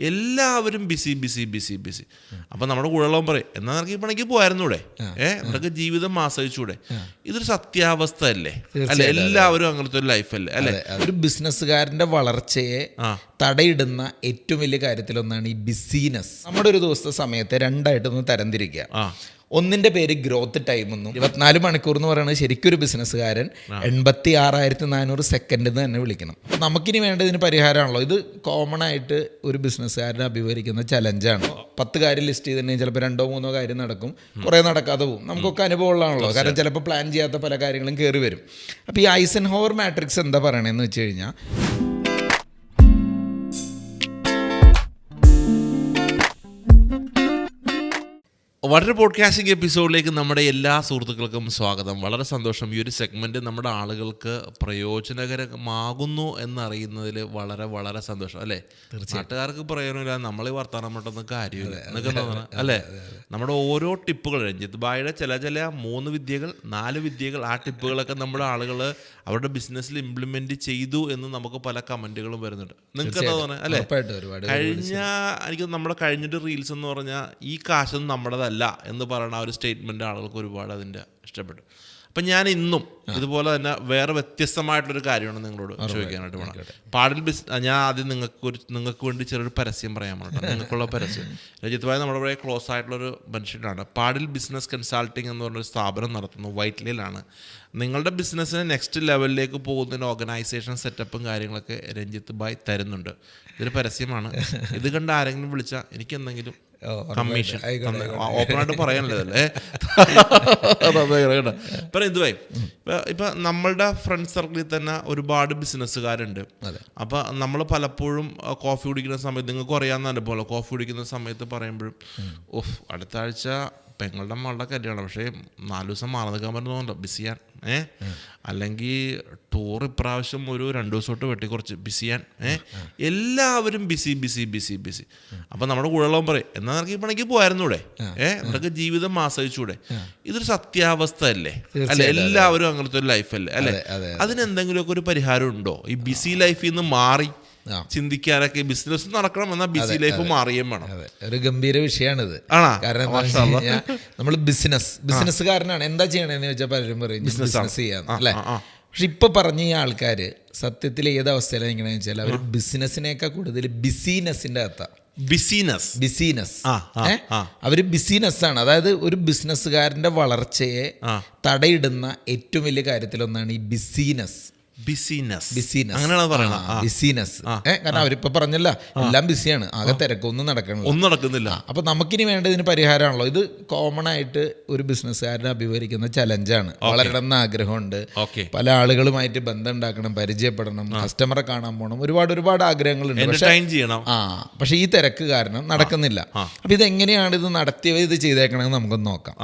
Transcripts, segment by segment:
എല്ലാവരും busy busy busy busy. അപ്പം നമ്മുടെ കൂടെയുള്ളവൻ പറയും, എന്നാൽ നിനക്ക് ഈ പണിക്ക് പോയായിരുന്നൂടെ, നിനക്ക് ജീവിതം ആസ്വദിച്ചൂടെ. ഇതൊരു സത്യാവസ്ഥ അല്ലേ? അല്ലെ, എല്ലാവരും അങ്ങനത്തെ ഒരു ലൈഫല്ലേ അല്ലെ? ഒരു ബിസിനസ്സുകാരന്റെ വളർച്ചയെ തടയിടുന്ന ഏറ്റവും വലിയ കാര്യത്തിലൊന്നാണ് ഈ ബിസിനസ്. നമ്മുടെ ഒരു ദിവസത്തെ സമയത്തെ രണ്ടായിട്ടൊന്ന് തരംതിരിക്കുക. ഒന്നിന്റെ പേര് ഗ്രോത്ത് ടൈം എന്നും 24 മണിക്കൂർ എന്ന് പറയുന്നത് ശരിക്കും ഒരു ബിസിനസ്സുകാരൻ 86,400 സെക്കൻഡ് എന്ന് തന്നെ വിളിക്കണം. നമുക്കിനി വേണ്ടതിന് പരിഹാരമാണല്ലോ. ഇത് കോമൺ ആയിട്ട് ഒരു ബിസിനസ്സുകാരനെ അഭിമുഖീകരിക്കുന്ന ചലഞ്ചാണ്. 10 കാര്യം ലിസ്റ്റ് ചെയ്തിട്ടുണ്ടെങ്കിൽ ചിലപ്പോൾ 2-3 കാര്യം നടക്കും, കുറേ നടക്കാതെ പോകും. നമുക്കൊക്കെ അനുഭവമുള്ളതാണല്ലോ. കാരണം ചിലപ്പോൾ പ്ലാൻ ചെയ്യാത്ത പല കാര്യങ്ങളും കയറി വരും. അപ്പോൾ ഈ ഐസൻഹോവർ മാട്രിക്സ് എന്താ പറയണതെന്ന് വെച്ച് കഴിഞ്ഞാൽ, വളരെ പോഡ്കാസ്റ്റിംഗ് എപ്പിസോഡിലേക്ക് നമ്മുടെ എല്ലാ സുഹൃത്തുക്കൾക്കും സ്വാഗതം. വളരെ സന്തോഷം. ഈ ഒരു സെഗ്മെൻറ്റ് നമ്മുടെ ആളുകൾക്ക് പ്രയോജനകരമാകുന്നു എന്നറിയുന്നതിൽ വളരെ വളരെ സന്തോഷം അല്ലേ? നാട്ടുകാർക്ക് പ്രയോജനമില്ല, നമ്മൾ ഈ വർത്തമാനം പെട്ടെന്ന് കാര്യമില്ല എന്നൊക്കെ തോന്നണം അല്ലേ? നമ്മുടെ ഓരോ ടിപ്പുകൾ, രഞ്ജിത്ത് ഭായിയുടെ ചില 3 വിദ്യകൾ 4 വിദ്യകൾ, ആ ടിപ്പുകളൊക്കെ നമ്മുടെ ആളുകൾ അവരുടെ ബിസിനസ്സിൽ ഇംപ്ലിമെൻറ്റ് ചെയ്തു എന്ന് നമുക്ക് പല കമൻറ്റുകളും വരുന്നുണ്ട്. നിങ്ങൾക്ക് എന്താ തോന്നുന്നത് അല്ലേ? എനിക്ക് നമ്മുടെ കഴിഞ്ഞിട്ട് റീൽസ് എന്ന് പറഞ്ഞാൽ ഈ കാശൊന്നും നമ്മുടേതല്ല എന്ന് പറയുന്ന ആ ഒരു സ്റ്റേറ്റ്മെൻറ്റ് ആളുകൾക്ക് ഒരുപാട് അതിൻ്റെ ഇഷ്ടപ്പെട്ടു. അപ്പം ഞാൻ ഇന്നും ഇതുപോലെ തന്നെ വേറെ വ്യത്യസ്തമായിട്ടൊരു കാര്യമാണ് നിങ്ങളോട് ചോദിക്കാനായിട്ട് വേണം. ഞാൻ ആദ്യം നിങ്ങൾക്ക് വേണ്ടി ചെറിയൊരു പരസ്യം പറയാൻ വേണം. നിങ്ങൾക്കുള്ള പരസ്യം രഞ്ജിത്ത് നമ്മുടെ വളരെ ക്ലോസ് ആയിട്ടുള്ളൊരു മനുഷ്യനാണ്. പാടിൽ ബിസിനസ് കൺസൾട്ടിങ് എന്ന് പറഞ്ഞൊരു സ്ഥാപനം നടത്തുന്നു, വൈറ്റ്ലയിലാണ്. നിങ്ങളുടെ ബിസിനസ്സിന് നെക്സ്റ്റ് ലെവലിലേക്ക് പോകുന്നതിന് ഓർഗനൈസേഷൻ സെറ്റപ്പും കാര്യങ്ങളൊക്കെ രഞ്ജിത്ത് ഭായ് തരുന്നുണ്ട്. ഇതൊരു പരസ്യമാണ്. ഇത് കണ്ട് ആരെങ്കിലും വിളിച്ചാൽ എനിക്ക് എന്തെങ്കിലും കമ്മീഷൻ ഓപ്പണായിട്ട് പറയാനുള്ളതല്ലേ? ഇപ്പം ഇതുവായി ഇപ്പം നമ്മളുടെ ഫ്രണ്ട് സർക്കിളിൽ തന്നെ ഒരുപാട് ബിസിനസ്സുകാരുണ്ട്. അപ്പം നമ്മൾ പലപ്പോഴും കോഫി കുടിക്കുന്ന സമയത്ത്, നിങ്ങൾക്ക് അറിയാവുന്ന അനുഭവമല്ലോ, കോഫി കുടിക്കുന്ന സമയത്ത് പറയുമ്പോഴും അടുത്ത ആഴ്ച പെങ്ങളുടെ മകളുടെ കല്യാണം, പക്ഷേ 4 ദിവസം മാറി നിൽക്കാൻ പറ്റുന്നുണ്ടോ ബിസിയാൻ, അല്ലെങ്കിൽ ടൂർ ഇപ്രാവശ്യം ഒരു 2 ദിവസമായിട്ട് വെട്ടി കുറച്ച് ബിസിയാൻ, എല്ലാവരും ബിസി ബിസി ബിസി ബിസി. അപ്പം നമ്മുടെ കൂടെയുള്ളവൻ പറയും, എന്നാൽ നിനക്ക് ഈ പണിക്ക് പോയായിരുന്നൂടെ, നിനക്ക് ജീവിതം ആസ്വദിച്ചൂടെ. ഇതൊരു സത്യാവസ്ഥ അല്ലേ? അല്ലെ, എല്ലാവരും അങ്ങനത്തെ ഒരു ലൈഫല്ലേ അല്ലെ? അതിനെന്തെങ്കിലുമൊക്കെ ഒരു പരിഹാരം ഉണ്ടോ? ഈ ബിസി ലൈഫിൽ നിന്ന് മാറി ചിന്തിക്കാനൊക്കെ ബിസിനസ് നടക്കണം, എന്നാൽ ബിസി ലൈഫ് മാറിയും വേണം. ഒരു ഗംഭീര വിഷയമാണിത്. കാരണം നമ്മൾ ബിസിനസ്സുകാരനാണ്, എന്താ ചെയ്യണമെന്ന് ചോദിച്ചാൽ പലരും പറയും ബിസിനസ് ചെയ്യാം അല്ലെ. പക്ഷെ ഇപ്പൊ പറഞ്ഞ ഈ ആൾക്കാര് സത്യത്തിൽ ഏത് അവസ്ഥയിലാണ് നിൽക്കണെന്ന് വെച്ചാൽ അവർ ബിസിനസ്സിനേക്കാൾ കൂടുതൽ ബിസിനസിന്റെ അകത്താണ്. ബിസിനസ് അവര് ബിസിനസ്സാണ്. അതായത് ഒരു ബിസിനസ്സുകാരന്റെ വളർച്ചയെ തടയിടുന്ന ഏറ്റവും വലിയ കാര്യത്തിലൊന്നാണ് ഈ ബിസിനസ്. അങ്ങനെയാണ് പറയുന്നത്. ബിസിനസ് കാരണം അവരിപ്പോ പറഞ്ഞല്ല, എല്ലാം ബിസിയാണ്, ആകെ തിരക്കൊന്നും നടക്കുന്നില്ല. അപ്പൊ നമുക്കിനി വേണ്ടതിന് പരിഹാരമാണല്ലോ. ഇത് കോമൺ ആയിട്ട് ഒരു ബിസിനസ്സുകാരനെ അഭിമുഖീകരിക്കുന്ന ചലഞ്ചാണ്. വളരണം ആഗ്രഹമുണ്ട്, പല ആളുകളുമായിട്ട് ബന്ധം ഉണ്ടാക്കണം, പരിചയപ്പെടണം, കസ്റ്റമറെ കാണാൻ പോകണം, ഒരുപാട് ആഗ്രഹങ്ങളുണ്ട്. പക്ഷെ ഈ തിരക്ക് കാരണം നടക്കുന്നില്ല. അപ്പൊ ഇതെങ്ങനെയാണ് ഇത് നടത്തിയത്, ഇത് ചെയ്തേക്കണമെന്ന് നമുക്കൊന്ന് നോക്കാം.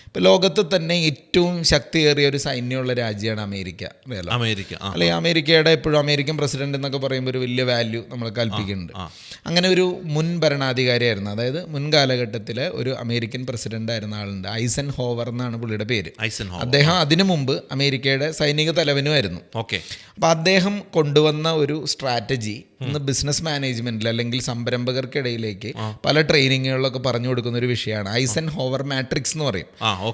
ഇപ്പം ലോകത്ത് തന്നെ ഏറ്റവും ശക്തിയേറിയ ഒരു സൈന്യമുള്ള രാജ്യമാണ് അമേരിക്ക. അല്ലെങ്കിൽ അമേരിക്കയുടെ എപ്പോഴും അമേരിക്കൻ പ്രസിഡന്റ് എന്നൊക്കെ പറയുമ്പോൾ ഒരു വലിയ വാല്യൂ നമ്മൾ കൽപ്പിക്കുന്നുണ്ട്. അങ്ങനെ ഒരു മുൻ ഭരണാധികാരിയായിരുന്നു, അതായത് മുൻകാലഘട്ടത്തിലെ ഒരു അമേരിക്കൻ പ്രസിഡന്റ് ആയിരുന്ന ആളുണ്ട്, ഐസൻഹോവർ എന്നാണ് പുള്ളിയുടെ പേര്. അദ്ദേഹം അതിനു മുമ്പ് അമേരിക്കയുടെ സൈനിക തലവനുമായിരുന്നു. അപ്പം അദ്ദേഹം കൊണ്ടുവന്ന ഒരു സ്ട്രാറ്റജി ഇന്ന് ബിസിനസ് മാനേജ്മെന്റിൽ അല്ലെങ്കിൽ സംരംഭകർക്കിടയിലേക്ക് പല ട്രെയിനിങ്ങുകളിലൊക്കെ പറഞ്ഞു കൊടുക്കുന്ന ഒരു വിഷയമാണ് ഐസൻഹോവർ മാട്രിക്സ് എന്ന് പറയും.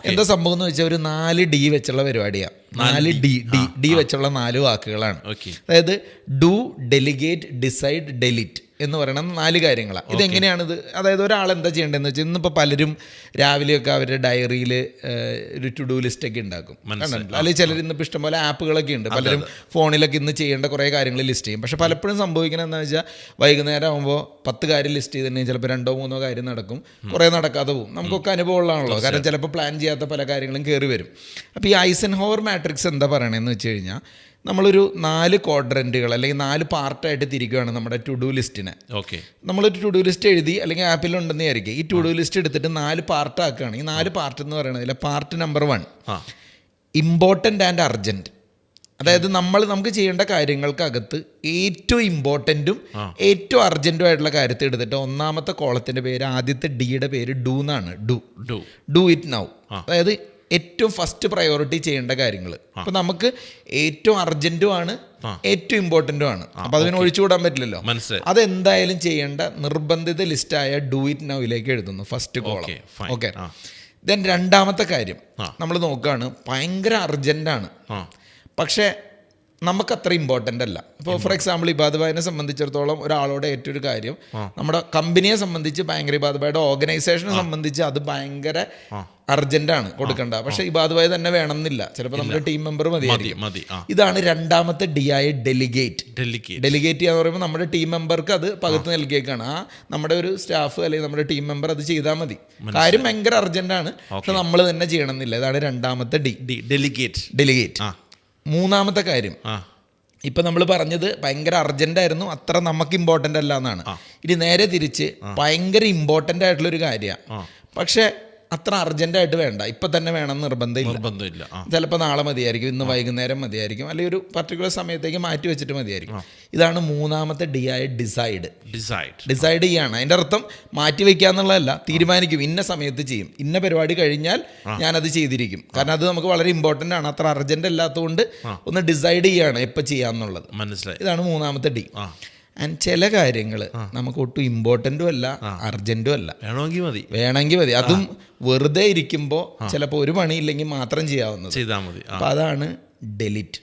എന്താ സംഭവം എന്ന് വെച്ചാൽ ഒരു 4D വെച്ചുള്ള പരിപാടിയാണ്. 4D വെച്ചുള്ള 4 വാക്കുകളാണ്. അതായത് ഡു, ഡെലിഗേറ്റ്, ഡിസൈഡ്, ഡെലിറ്റ് എന്ന് പറയുന്ന 4 കാര്യങ്ങളാണ്. ഇതെങ്ങനെയാണിത്? അതായത് ഒരാൾ എന്താ ചെയ്യേണ്ടതെന്ന് വെച്ചാൽ, ഇന്നിപ്പോൾ പലരും രാവിലെയൊക്കെ അവരുടെ ഡയറിയിൽ ഒരു ടു ഡു ലിസ്റ്റ് ഒക്കെ ഉണ്ടാക്കും, അല്ലെങ്കിൽ ചിലർ ഇന്നിപ്പോൾ ഇഷ്ടംപോലെ ആപ്പുകളൊക്കെ ഉണ്ട്, പലരും ഫോണിലൊക്കെ ഇന്ന് ചെയ്യേണ്ട കുറേ കാര്യങ്ങൾ ലിസ്റ്റ് ചെയ്യും. പക്ഷെ പലപ്പോഴും സംഭവിക്കുന്നത് എന്താണെന്ന് വെച്ചാൽ, വൈകുന്നേരം ആകുമ്പോൾ 10 കാര്യം ലിസ്റ്റ് ചെയ്തിട്ടുണ്ടെങ്കിൽ ചിലപ്പോൾ 2-3 കാര്യം നടക്കും, കുറേ നടക്കാതെ പോകും. നമുക്കൊക്കെ അനുഭവമുള്ളതാണല്ലോ. കാരണം ചിലപ്പോൾ പ്ലാൻ ചെയ്യാത്ത പല കാര്യങ്ങളും കയറി വരും. അപ്പോൾ ഈ ഐസൻഹോവർ മാട്രിക്സ് എന്താ പറയണതെന്ന് വെച്ച് കഴിഞ്ഞാൽ, നമ്മളൊരു 4 ക്വാഡ്രൻറ്റുകൾ അല്ലെങ്കിൽ 4 പാർട്ടായിട്ട് തിരിക്കുകയാണ് നമ്മുടെ ടു ഡു ലിസ്റ്റിനെ. നമ്മളൊരു ടു ഡു ലിസ്റ്റ് എഴുതി അല്ലെങ്കിൽ ആപ്പിലുണ്ടെന്ന് വിചാരിക്കുക. ഈ ടു ഡു ലിസ്റ്റ് എടുത്തിട്ട് 4 പാർട്ടാക്കുകയാണ്. ഈ 4 പാർട്ട് എന്ന് പറയുന്നതിൽ part number 1 important and urgent. അതായത് നമുക്ക് ചെയ്യേണ്ട കാര്യങ്ങൾക്കകത്ത് ഏറ്റവും ഇമ്പോർട്ടൻറ്റും ഏറ്റവും അർജൻറ്റും ആയിട്ടുള്ള കാര്യത്തെ എടുത്തിട്ട് ഒന്നാമത്തെ കോളത്തിൻ്റെ പേര്, ആദ്യത്തെ ഡിയുടെ പേര് ഡു എന്നാണ്. Do it now. അതായത് ഏറ്റവും ഫസ്റ്റ് പ്രയോറിറ്റി ചെയ്യേണ്ട കാര്യങ്ങൾ. അപ്പം നമുക്ക് ഏറ്റവും അർജൻറ്റുമാണ്, ഏറ്റവും ഇമ്പോർട്ടൻറ്റും ആണ്. അപ്പം അതിന് ഒഴിച്ചുകൂടാൻ പറ്റില്ലല്ലോ. അതെന്തായാലും ചെയ്യേണ്ട നിർബന്ധിത ലിസ്റ്റായ ഡു ഇറ്റ് നൗയിലേക്ക് എഴുതുന്നു ഫസ്റ്റ് കോളം. ഓക്കെ. ദെൻ രണ്ടാമത്തെ കാര്യം നമ്മൾ നോക്കുകയാണ്, ഭയങ്കര അർജൻറ്റാണ്, പക്ഷേ നമുക്കത്ര ഇമ്പോർട്ടൻ്റ് അല്ല. ഇപ്പോൾ ഫോർ എക്സാമ്പിൾ ഇബാദ് ഭായിനെ സംബന്ധിച്ചിടത്തോളം ഒരാളോട് ഏറ്റവും ഒരു കാര്യം, നമ്മുടെ കമ്പനിയെ സംബന്ധിച്ച് ഭയങ്കര, ഇബാദ് ഭായിയുടെ ഓർഗനൈസേഷനെ സംബന്ധിച്ച് അത് ഭയങ്കര അർജൻറ്റാണ് കൊടുക്കേണ്ട. പക്ഷേ ഇബാദ് ഭായി തന്നെ വേണമെന്നില്ല, ചിലപ്പോൾ നമ്മുടെ ടീം മെമ്പർ മതിയായിരിക്കും. ഇതാണ് രണ്ടാമത്തെ ഡി ആയ ഡെലിഗേറ്റ്. ഡെലിഗേറ്റ് ചെയ്യാന്ന് പറയുമ്പോൾ നമ്മുടെ ടീം മെമ്പർക്ക് അത് പകുത്ത് നൽകിയേക്കാണ്. നമ്മുടെ ഒരു സ്റ്റാഫ് അല്ലെങ്കിൽ നമ്മുടെ ടീം മെമ്പർ അത് ചെയ്താൽ മതി. കാര്യം ഭയങ്കര അർജൻറ്റാണ്, പക്ഷെ നമ്മൾ തന്നെ ചെയ്യണമെന്നില്ല. ഇതാണ് രണ്ടാമത്തെ ഡി, ഡെലിഗേറ്റ്. മൂന്നാമത്തെ കാര്യം, ഇപ്പം നമ്മൾ പറഞ്ഞത് ഭയങ്കര അർജൻ്റ് ആയിരുന്നു, അത്ര നമുക്ക് ഇമ്പോർട്ടൻ്റ് അല്ല എന്നാണ്. ഇനി നേരെ തിരിച്ച് ഭയങ്കര ഇമ്പോർട്ടൻ്റ് ആയിട്ടുള്ളൊരു കാര്യമാണ്, പക്ഷേ അത്ര അർജൻറ്റായിട്ട് വേണ്ട, ഇപ്പം തന്നെ വേണം നിർബന്ധമില്ല. ചിലപ്പോൾ നാളെ മതിയായിരിക്കും, ഇന്ന് വൈകുന്നേരം മതിയായിരിക്കും, അല്ലെങ്കിൽ ഒരു പർട്ടിക്കുലർ സമയത്തേക്ക് മാറ്റി വെച്ചിട്ട് മതിയായിരിക്കും. ഇതാണ് മൂന്നാമത്തെ ഡി ആയ ഡിസൈഡ് ചെയ്യാണ്. അതിൻ്റെ അർത്ഥം മാറ്റി വയ്ക്കുക എന്നുള്ളതല്ല, തീരുമാനിക്കും ഇന്ന സമയത്ത് ചെയ്യും, ഇന്ന പരിപാടി കഴിഞ്ഞാൽ ഞാനത് ചെയ്തിരിക്കും. കാരണം അത് നമുക്ക് വളരെ ഇമ്പോർട്ടൻ്റ് ആണ്, അത്ര അർജൻറ്റ് അല്ലാത്തതുകൊണ്ട് ഒന്ന് ഡിസൈഡ് ചെയ്യാണ് എപ്പോൾ ചെയ്യാമെന്നുള്ളത്. മനസ്സിലായി. ഇതാണ് മൂന്നാമത്തെ ഡി. ആൻഡ് ചില കാര്യങ്ങൾ നമുക്ക് ഒട്ടും ഇമ്പോർട്ടൻറ്റും അല്ല, അർജൻറ്റും അല്ല, വേണമെങ്കിൽ മതി. അതും വെറുതെ ഇരിക്കുമ്പോൾ ചിലപ്പോൾ ഒരു പണിയില്ലെങ്കിൽ മാത്രം ചെയ്യാവുന്നത്. അപ്പം അതാണ് ഡെലിറ്റ്.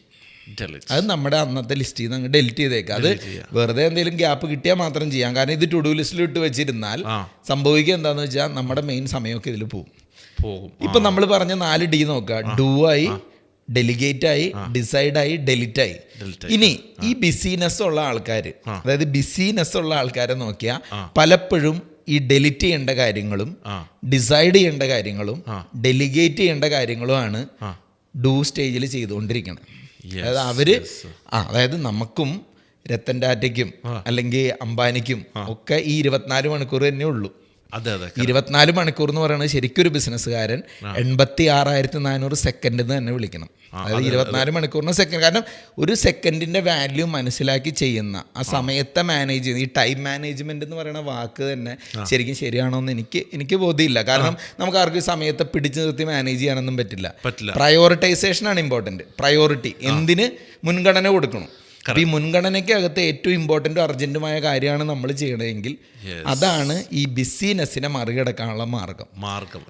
അത് നമ്മുടെ അന്നത്തെ ലിസ്റ്റിൽ നിന്ന് അങ്ങ് ഡെലിറ്റ് ചെയ്തേക്കാം. അത് വെറുതെ എന്തെങ്കിലും ഗ്യാപ്പ് കിട്ടിയാൽ മാത്രം ചെയ്യാം. കാരണം ഇത് ടു ഡു ലിസ്റ്റിൽ ഇട്ട് വെച്ചിരുന്നാൽ സംഭവിക്കുക എന്താണെന്ന് വെച്ചാൽ നമ്മുടെ മെയിൻ സമയമൊക്കെ ഇതിൽ പോകും. ഇപ്പം നമ്മൾ പറഞ്ഞ 4 ഡി നോക്കുക. ഡു ആയി, ഡെലിഗേറ്റായി, ഡിസൈഡായി, ഡെലിറ്റായി. ഇനി ഈ ബിസിനെസ് ഉള്ള ആൾക്കാർ, അതായത് ബിസിനെസ് ഉള്ള ആൾക്കാരെ നോക്കിയാൽ പലപ്പോഴും ഈ ഡെലിറ്റ് ചെയ്യേണ്ട കാര്യങ്ങളും ഡിസൈഡ് ചെയ്യേണ്ട കാര്യങ്ങളും ഡെലിഗേറ്റ് ചെയ്യേണ്ട കാര്യങ്ങളുമാണ് ഡു സ്റ്റേജിൽ ചെയ്തുകൊണ്ടിരിക്കുന്നത്. അതായത് അവര് അതായത് നമുക്കും രത്തൻ ടാറ്റയ്ക്കും അല്ലെങ്കിൽ അംബാനിക്കും ഒക്കെ ഈ 24 മണിക്കൂർ തന്നെ ഉള്ളൂ. 24 മണിക്കൂർ എന്ന് പറയുന്നത് ശരിക്കും ഒരു ബിസിനസ്സുകാരൻ 86,400 സെക്കൻഡ് എന്ന് തന്നെ വിളിക്കണം. അതായത് 24 മണിക്കൂറിന് സെക്കൻഡ്. കാരണം ഒരു സെക്കൻഡിന്റെ വാല്യൂ മനസ്സിലാക്കി ചെയ്യുന്ന, ആ സമയത്തെ മാനേജ് ചെയ്യുന്ന, ഈ ടൈം മാനേജ്മെന്റ് എന്ന് പറയുന്ന വാക്ക് തന്നെ ശരിക്കും ശരിയാണോ എന്ന് എനിക്ക് ബോധ്യമില്ല. കാരണം നമുക്ക് ആർക്കും സമയത്തെ പിടിച്ചു നിർത്തി മാനേജ് ചെയ്യാനൊന്നും പറ്റില്ല. പ്രയോറിറ്റൈസേഷൻ ആണ് ഇമ്പോർട്ടൻറ്റ്. പ്രയോറിറ്റി, എന്തിന് മുൻഗണന കൊടുക്കണം. അപ്പോൾ ഈ മുൻഗണനയ്ക്കകത്ത് ഏറ്റവും ഇമ്പോർട്ടൻറ്റും അർജൻറ്റുമായ കാര്യമാണ് നമ്മൾ ചെയ്യണമെങ്കിൽ അതാണ് ഈ ബിസിനെസ്സിനെ മറികടക്കാനുള്ള മാർഗം.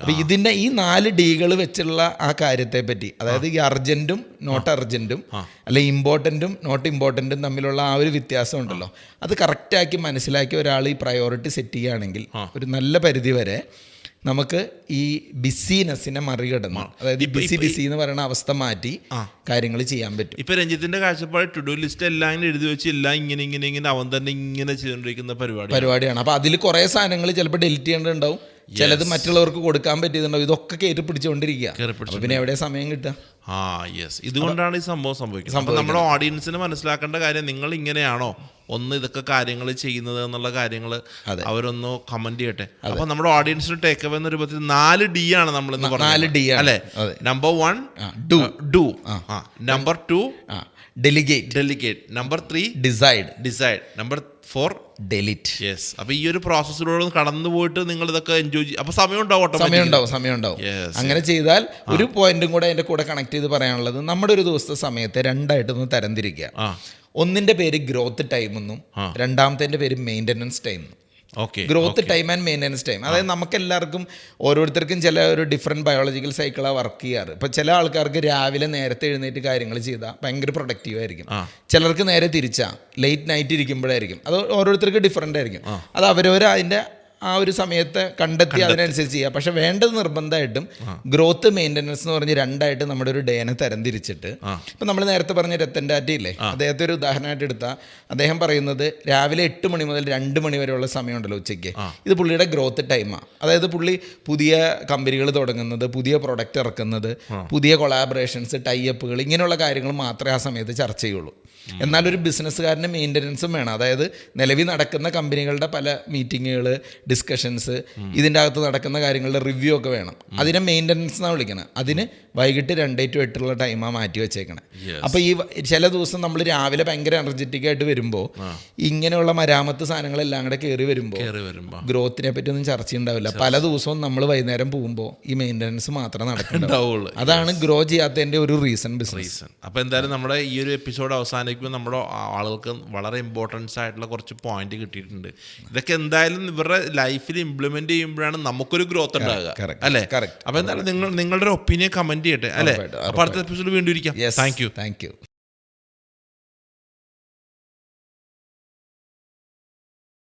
അപ്പോൾ ഇതിൻ്റെ ഈ 4 ഡികൾ വെച്ചുള്ള ആ കാര്യത്തെ പറ്റി, അതായത് ഈ അർജൻറ്റും നോട്ട് അർജൻറ്റും അല്ലെ ഇമ്പോർട്ടൻറ്റും നോട്ട് ഇമ്പോർട്ടൻറ്റും തമ്മിലുള്ള ആ ഒരു വ്യത്യാസം ഉണ്ടല്ലോ, അത് കറക്റ്റാക്കി മനസ്സിലാക്കി ഒരാൾ ഈ പ്രയോറിറ്റി സെറ്റ് ചെയ്യുകയാണെങ്കിൽ ഒരു നല്ല പരിധി വരെ നമുക്ക് ഈ ബിസിനെസ്സിനെ മറികടന്ന്, അതായത് ബിസി എന്ന് പറയുന്ന അവസ്ഥ മാറ്റി കാര്യങ്ങൾ ചെയ്യാൻ പറ്റും. ഇപ്പൊ രഞ്ജിത്തിന്റെ കാഴ്ചപ്പാട് ടു ഡു ലിസ്റ്റ് എല്ലാം എഴുതി വെച്ച് എല്ലാം ഇങ്ങനെ അവൻ തന്നെ ഇങ്ങനെ ചെയ്തുകൊണ്ടിരിക്കുന്ന പരിപാടിയാണ്. അപ്പൊ അതിൽ കുറെ സാധനങ്ങൾ ചിലപ്പോൾ ഡെലിറ്റ് ചെയ്യേണ്ടതുണ്ടാവും, ചിലത് മറ്റുള്ളവർക്ക് കൊടുക്കാൻ പറ്റിയതുണ്ടാവും. ഇതൊക്കെ കയറ്റി പിടിച്ചുകൊണ്ടിരിക്കുക. പിന്നെ എവിടെ സമയം കിട്ടുക? ഇതുകൊണ്ടാണ് ഈ സംഭവം സംഭവിക്കുന്നത്. നമ്മുടെ ഓഡിയൻസിന് മനസ്സിലാക്കേണ്ട കാര്യം, നിങ്ങൾ ഇങ്ങനെയാണോ ഇതൊക്കെ കാര്യങ്ങൾ ചെയ്യുന്നത് എന്നുള്ള കാര്യങ്ങൾ അവരൊന്ന് കമന്റ് ചെയ്യട്ടെ. അപ്പൊ നമ്മുടെ ഓഡിയൻസിന് ടേക്ക് അവേ എന്ന രൂപത്തിൽ 4 ഡി ആണ് നമ്മൾ ഇന്ന് പറഞ്ഞത് അല്ലെ. Number 1 do, number 2 delegate, number 3 decide, number 4 delete. അപ്പൊ ഈ ഒരു പ്രോസസ്സിലൂടെ കടന്നു പോയിട്ട് നിങ്ങൾ ഇതൊക്കെ എൻജോയ് ചെയ്യും. അപ്പൊ സമയം ഉണ്ടാവും. അങ്ങനെ ചെയ്താൽ ഒരു പോയിന്റും കൂടെ അതിന്റെ കൂടെ കണക്ട് ചെയ്ത് പറയാനുള്ളത്, നമ്മുടെ ഒരു ദിവസത്തെ സമയത്തെ 2 ആയിട്ടൊന്ന് തരംതിരിക്കുക. ഒന്നിന്റെ പേര് ഗ്രോത്ത് ടൈം എന്നും രണ്ടാമത്തെ പേര് maintenance time. Growth time and maintenance time. അതായത് നമുക്ക് എല്ലാവർക്കും ഓരോരുത്തർക്കും ചില ഒരു ഡിഫറെൻറ്റ് ബയോളജിക്കൽ സൈക്കിളാണ് വർക്ക് ചെയ്യാറ്. ഇപ്പോൾ ചില ആൾക്കാർക്ക് രാവിലെ നേരത്തെ എഴുന്നേറ്റ് കാര്യങ്ങൾ ചെയ്താൽ ഭയങ്കര പ്രൊഡക്റ്റീവ് ആയിരിക്കും. ചിലർക്ക് നേരെ തിരിച്ചാ ലേറ്റ് നൈറ്റ് ഇരിക്കുമ്പോഴായിരിക്കും. അത് ഓരോരുത്തർക്ക് ഡിഫറെൻ്റ് ആയിരിക്കും. അത് അവരവർ അതിൻ്റെ ആ ഒരു സമയത്ത് കണ്ടെത്തി അതിനനുസരിച്ച് ചെയ്യുക. പക്ഷെ വേണ്ടത് നിർബന്ധമായിട്ടും ഗ്രോത്ത് മെയിൻ്റനൻസ് എന്ന് പറഞ്ഞ് 2 ആയിട്ട് നമ്മുടെ ഒരു ഡേനെ തരംതിരിച്ചിട്ട്, ഇപ്പം നമ്മൾ നേരത്തെ പറഞ്ഞ രത്തൻ ടാറ്റ ഇല്ലേ, അദ്ദേഹത്തെ ഒരു ഉദാഹരണമായിട്ട് എടുത്താൽ അദ്ദേഹം പറയുന്നത് രാവിലെ 8 മണി മുതൽ 2 മണി വരെയുള്ള സമയമുണ്ടല്ലോ ഉച്ചയ്ക്ക്, ഇത് പുള്ളിയുടെ ഗ്രോത്ത് ടൈമാണ്. അതായത് പുള്ളി പുതിയ കമ്പനികൾ തുടങ്ങുന്നത്, പുതിയ പ്രൊഡക്റ്റ് ഇറക്കുന്നത്, പുതിയ കൊളാബറേഷൻസ്, ടൈഅപ്പുകൾ, ഇങ്ങനെയുള്ള കാര്യങ്ങൾ മാത്രമേ ആ സമയത്ത് ചർച്ച ചെയ്യുള്ളൂ. എന്നാൽ ഒരു ബിസിനസ്സുകാരന് മെയിൻ്റനൻസും വേണം. അതായത് നിലവിൽ നടക്കുന്ന കമ്പനികളുടെ പല മീറ്റിങ്ങുകൾ, ഡിസ്കഷൻസ്, ഇതിൻ്റെ അകത്ത് നടക്കുന്ന കാര്യങ്ങളുടെ റിവ്യൂ ഒക്കെ വേണം. അതിനെ മെയിൻ്റനൻസ് എന്നാണ് വിളിക്കണം. അതിന് വൈകിട്ട് 2 to 8 ടൈമാണ് മാറ്റി വെച്ചേക്കണം. അപ്പോൾ ഈ ചില ദിവസം നമ്മൾ രാവിലെ ഭയങ്കര എനർജറ്റിക് ആയിട്ട് വരുമ്പോൾ ഇങ്ങനെയുള്ള മരാമത്ത് സാധനങ്ങളെല്ലാം കൂടെ കയറി വരുമ്പോൾ ഗ്രോത്തിനെ പറ്റി ഒന്നും ചർച്ച ഉണ്ടാവില്ല. പല ദിവസവും നമ്മൾ വൈകുന്നേരം പോകുമ്പോൾ ഈ മെയിൻ്റനൻസ് മാത്രമേ നടക്കുന്നുള്ളൂ. അതാണ് ഗ്രോ ചെയ്യാത്തതിൻ്റെ ഒരു റീസൺ. അപ്പോൾ എന്തായാലും നമ്മുടെ ഈ ഒരു എപ്പിസോഡ് അവസാനിക്കുമ്പോൾ നമ്മുടെ ആളുകൾക്ക് വളരെ ഇമ്പോർട്ടൻസ് ആയിട്ടുള്ള കുറച്ച് പോയിന്റ് കിട്ടിയിട്ടുണ്ട്. ഇതൊക്കെ എന്തായാലും ഇവരുടെ ലൈഫിൽ ഇംപ്ലിമെന്റ് ചെയ്യുമ്പോഴാണ് നമുക്കൊരു ഗ്രോത്ത് ഉണ്ടാകുക, അല്ലേ? അപ്പോൾ എന്തായാലും നിങ്ങളുടെ ഒപ്പീനിയൻ കമന്റ് ചെയ്യട്ടെ, അല്ലേ? അപ്പോൾ അടുത്ത എപ്പിസോഡ് വീണ്ടും ഇരിക്കാം. Thank you.